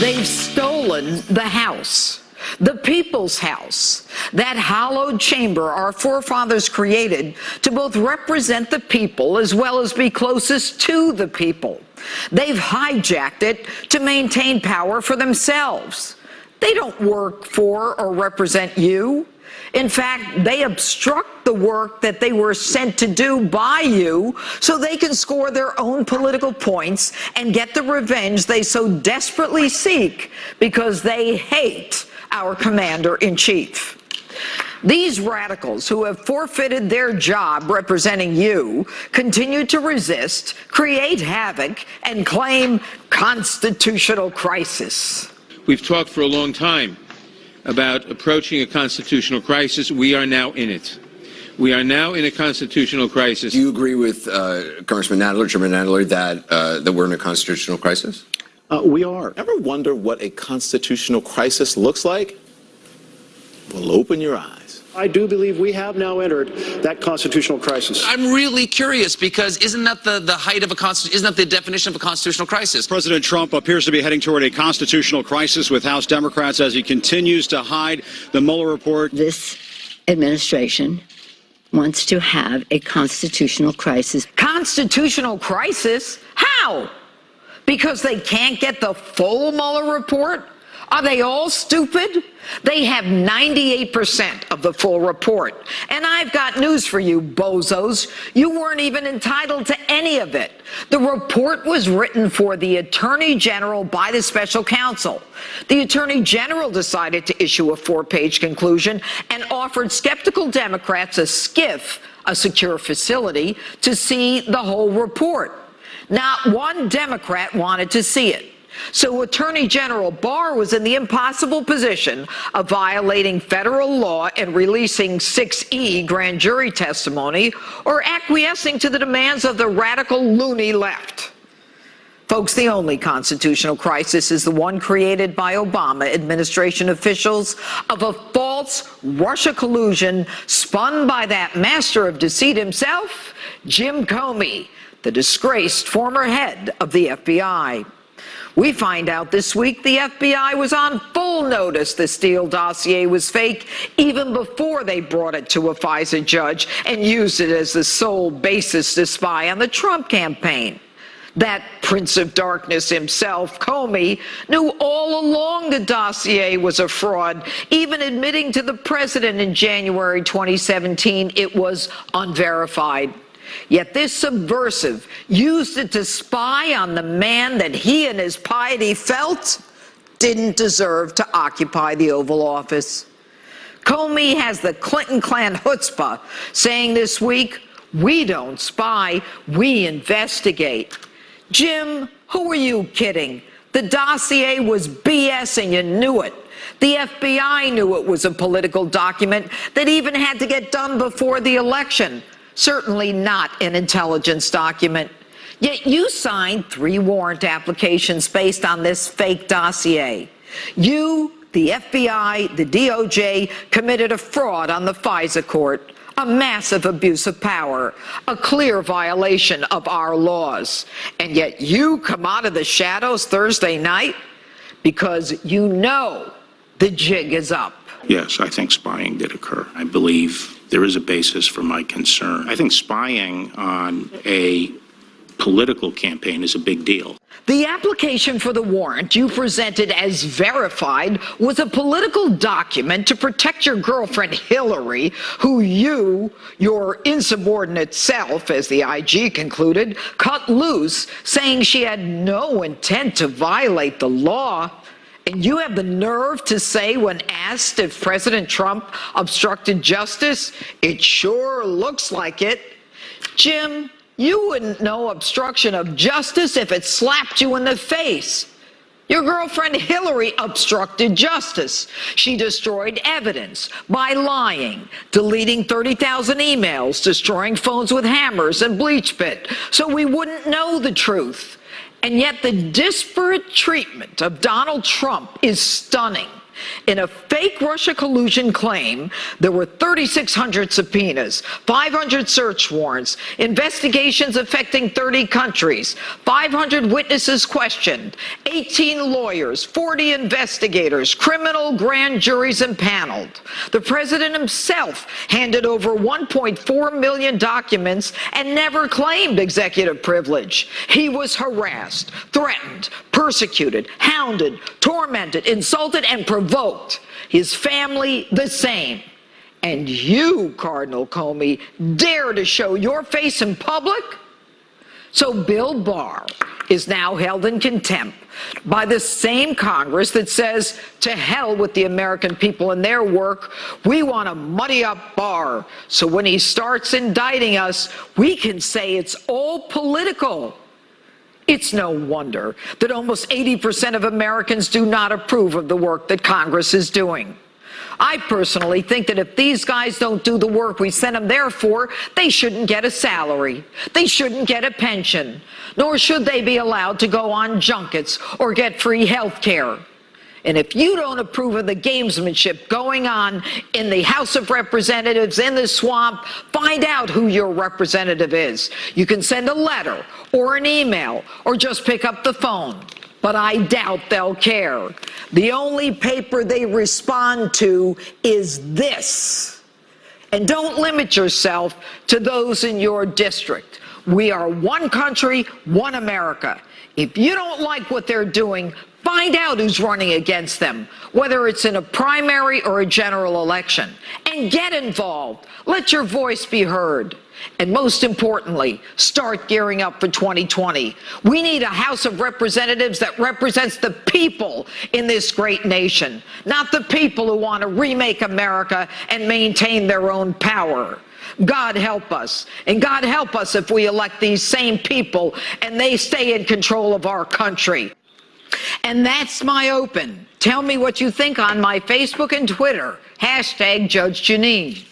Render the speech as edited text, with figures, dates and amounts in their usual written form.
They've stolen the House, the people's house, that hallowed chamber our forefathers created to both represent the people as well as be closest to the people. They've hijacked it to maintain power for themselves. They don't work for or represent you. In fact, they obstruct the work that they were sent to do by you so they can score their own political points and get the revenge they so desperately seek because they hate our commander-in-chief. These radicals who have forfeited their job representing you continue to resist, create havoc, and claim constitutional crisis. We've talked for a long time about approaching a constitutional crisis. We are now in it. We are now in a constitutional crisis. Do you agree with Congressman Nadler, Chairman Nadler, that we're in a constitutional crisis? We are. Ever wonder what a constitutional crisis looks like? Well, open your eyes. I do believe we have now entered that constitutional crisis. I'm really curious because isn't that the height of a isn't that the definition of a constitutional crisis? President Trump appears to be heading toward a constitutional crisis with House Democrats as he continues to hide the Mueller report. This administration wants to have a constitutional crisis. Constitutional crisis? How? Because they can't get the full Mueller report? Are they all stupid? They have 98% of the full report. And I've got news for you, bozos. You weren't even entitled to any of it. The report was written for the Attorney General by the special counsel. The Attorney General decided to issue a 4-page conclusion and offered skeptical Democrats a SCIF, a secure facility, to see the whole report. Not one Democrat wanted to see it. So Attorney General Barr was in the impossible position of violating federal law and releasing 6E grand jury testimony or acquiescing to the demands of the radical loony left. Folks, the only constitutional crisis is the one created by Obama administration officials of a false Russia collusion spun by that master of deceit himself, Jim Comey, the disgraced former head of the FBI. We find out this week the FBI was on full notice the Steele dossier was fake even before they brought it to a FISA judge and used it as the sole basis to spy on the Trump campaign. That Prince of Darkness himself, Comey, knew all along the dossier was a fraud, even admitting to the president in January 2017 it was unverified. Yet this subversive used it to spy on the man that he and his piety felt didn't deserve to occupy the Oval Office. Comey has the Clinton clan chutzpah saying this week, "We don't spy, we investigate." Jim, who are you kidding? The dossier was BS and you knew it. The FBI knew it was a political document that even had to get done before the election. Certainly not an intelligence document. Yet you signed 3 warrant applications based on this fake dossier. You, the FBI, the DOJ, committed a fraud on the FISA court, a massive abuse of power, a clear violation of our laws. And yet you come out of the shadows Thursday night because you know the jig is up. Yes, I think spying did occur. I believe there is a basis for my concern. I think spying on a political campaign is a big deal. The application for the warrant you presented as verified was a political document to protect your girlfriend Hillary, who you, your insubordinate self, as the IG concluded, cut loose, saying she had no intent to violate the law. And you have the nerve to say when asked if President Trump obstructed justice, "It sure looks like it." Jim, you wouldn't know obstruction of justice if it slapped you in the face. Your girlfriend Hillary obstructed justice. She destroyed evidence by lying, deleting 30,000 emails, destroying phones with hammers and bleach pit, so we wouldn't know the truth. And yet the disparate treatment of Donald Trump is stunning. In a fake Russia collusion claim, there were 3,600 subpoenas, 500 search warrants, investigations affecting 30 countries, 500 witnesses questioned, 18 lawyers, 40 investigators, criminal grand juries impaneled. The president himself handed over 1.4 million documents and never claimed executive privilege. He was harassed, threatened, persecuted, hounded, tormented, insulted, and provoked. His family the same. And you, Cardinal Comey, dare to show your face in public? So Bill Barr is now held in contempt by the same Congress that says, to hell with the American people and their work. We want to muddy up Barr, so when he starts indicting us, we can say it's all political. It's no wonder that almost 80% of Americans do not approve of the work that Congress is doing. I personally think that if these guys don't do the work we sent them there for, they shouldn't get a salary. They shouldn't get a pension, nor should they be allowed to go on junkets or get free health care. And if you don't approve of the gamesmanship going on in the House of Representatives in the swamp, find out who your representative is. You can send a letter or an email or just pick up the phone. But I doubt they'll care. The only paper they respond to is this. And don't limit yourself to those in your district. We are one country, one America. If you don't like what they're doing, find out who's running against them, whether it's in a primary or a general election, and get involved. Let your voice be heard. And most importantly, start gearing up for 2020. We need a House of Representatives that represents the people in this great nation, not the people who want to remake America and maintain their own power. God help us. And God help us if we elect these same people and they stay in control of our country. And that's my open. Tell me what you think on my Facebook and Twitter. #Judge Jeanine.